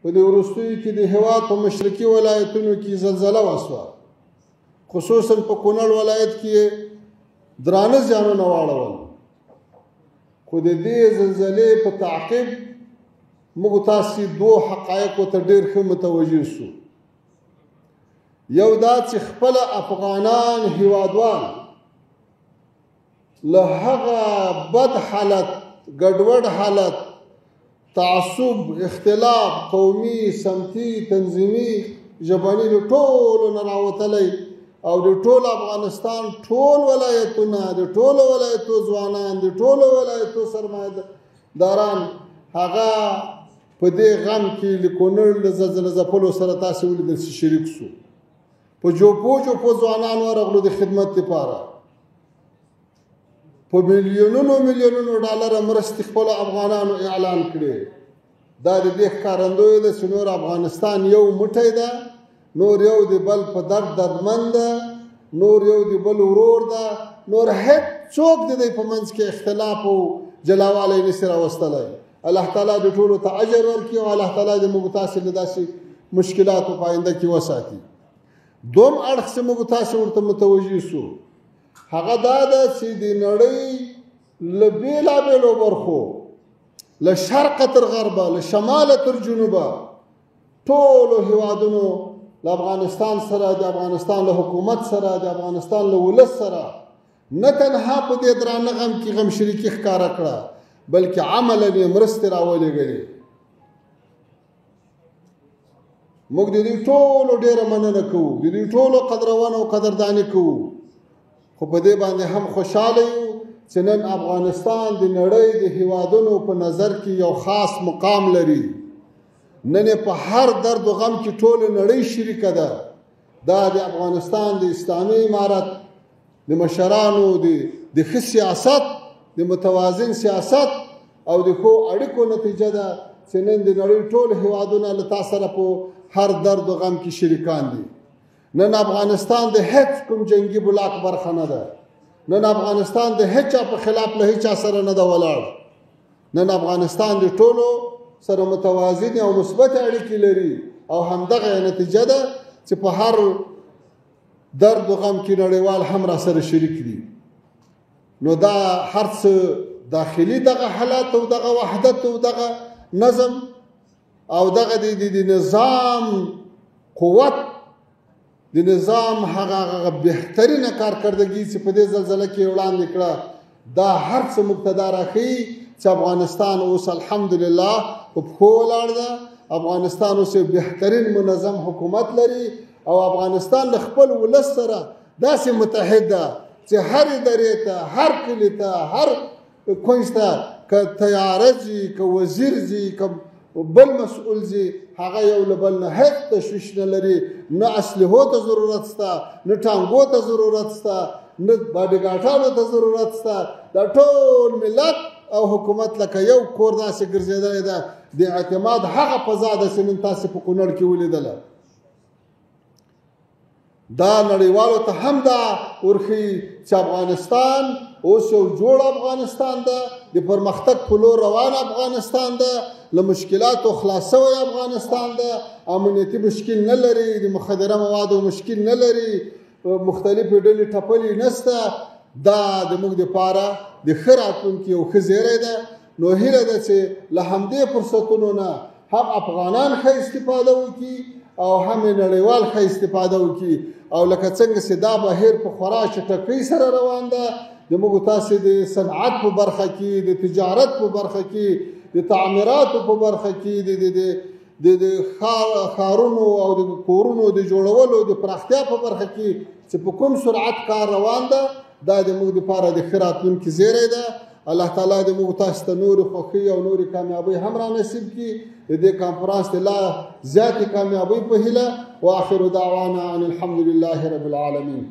په دې وروستیو کې د هېواد په مشرقي ولایتونو کې زلزله وسوه، خصوصا په کونړ ولایت کې درانه زیانونه واړول. خو د دې زلزلې په تعقیب موږ تاسې دوو حقایقو ته ډېر ښه متوجه شو. یو دا چې خپله افغانان هېوادوال له هغه بد حالت، ګډوډ حالت، تعصب، اختلاف، قومي، سمتي، تنظیمي، ژبني له ټولو نه راوتلی او د ټول افغانستان ټول ولایتونه، د ټولو ولایتو ځوانان، د ټولو ولایتو سرمایه‌داران هغه په دې غم کې له کونړ له زلزله ځپلو سره تاسې ولیدل چې شریک شو. په جوپو ځوانان ورغلو د خدمت لپاره، په میلیونونو ډالره مرستې خپلو افغانانو اعلان کړې. دا د دې ښکارندوی ده چې نور افغانستان یو موټی ده، نور یو د بل په درد دردمند ده، نور یو د بل ورور ده، نور هیڅ څوک د دې په منځ کې اختلاف او جلاوالی نشي راوستلی. الله تعالی د ټولو ته اجر ورکړي او الله تعالی د موږ تاسې له داسې مشکلاتو په آینده کې وساتي. دوم اړخ چې موږ تاسې ورته متوجه شو هغه دا ده چې د نړۍ له بېلابېلو برخو، له شرقه تر غربه، له شماله تر جنوبه، ټولو هېوادونو له افغانستان سره، د افغانستان له حکومت سره، د افغانستان له ولس سره نه تنها په دې درانه غم کې غم شریکي ښکاره کړه، بلکې عملاً یې مرستې راولېږلې. موږ د دوی ټولو ډېره مننه کوو، د دوی ټولو قدرونه او قدرداني کوو. خو په دې باندې هم خوشحاله یو چې نن افغانستان د نړۍ د هېوادونو په نظر کې یو خاص مقام لري. نن په هر درد و غم کې ټوله نړۍ شریکه ده. دا د افغانستان د اسلامي امارت د مشرانو د ښه سیاست، د متوازن سیاست او د ښو اړیکو نتیجه ده چې نن د نړۍ ټول هېوادونه له تا سره په هر درد و غم کې شریکان دي. نن افغانستان د هیڅ کوم جنگي بلاک برخه نه ده. نن افغانستان د هیچا په خلاف له هیچا سره نه ده ولاړ. نن افغانستان د ټولو سره متوازن او مثبت اړیکې لري او همدغه نتیجه ده چې په هر درد و غم کې نړیوال هم را سره شریک دي. نو دا هر څه داخلي دغه حالات او دغه وحدت او دغه نظم او دغه د نظام قوت، د نظام هغه بهترینه کارکردګي چې په دې زلزله کې وړاندې کړه، دا هر څه مقتدا راښیي چې افغانستان اوس الحمدلله په پښو ولاړ ده. افغانستان اوس بهترین منظم حکومت لري او افغانستان له خپل ولس سره داسې متحد ده چې هر ادارې ته، هر کلي ته، هر کونج ته که طیاره ځي، که وزیر ځي، که بل مسؤل ځي، هغه یو له بل نه هیڅ تشویش نه لري. نه اسلحو ته ضرورت شته، نه ټانګو ته ضرورت شته، نه باډیګاټانو ته ضرورت شته. دا ټول ملت او حکومت لکه یو کور داسې ګرځېدلی ده. د اعتماد هغه فضا ده چې نن تاسې په کونړ کې ولیدله. دا نړیوالو ته هم دا ورښیي چې افغانستان اوس یو جوړ افغانستان ده، د پرمختګ په لور روان افغانستان ده، له مشکلاتو خلاص شوی افغانستان ده، امنیتي مشکل نه لري، د مخدره موادو مشکل نه لري، مختلفې ډلې ټپلې نشته. دا د موږ دپاره د ښه راتلونکي یو ښه زیری ده. نو هیله ده چې له همدې فرصتونو نه هم افغانان ښه استفاده وکړي او هم نړیوال ښه استفاده وکړي. او لکه څنګه چې دا بهیر په خورا چټکۍ سره روان ده، د موږ تاسې د صنعت په برخه کې، د تجارت په برخه کې، د تعمیراتو په برخه کې، د ښارونو او د کورونو د جوړولو د پراختیا په برخه کې چې په کوم سرعت کار روان ده، دا د موږ لپاره د ښه راتلونکي زیری ده. الله تعالی د موږ تاسو ته نورې خوښۍ او نورې کامیابۍ هم را نصیب کړي. د دې کانفرانس د لا زیاتې کامیابۍ په هیله. واخر دعوانا ان الحمد لله رب العالمین.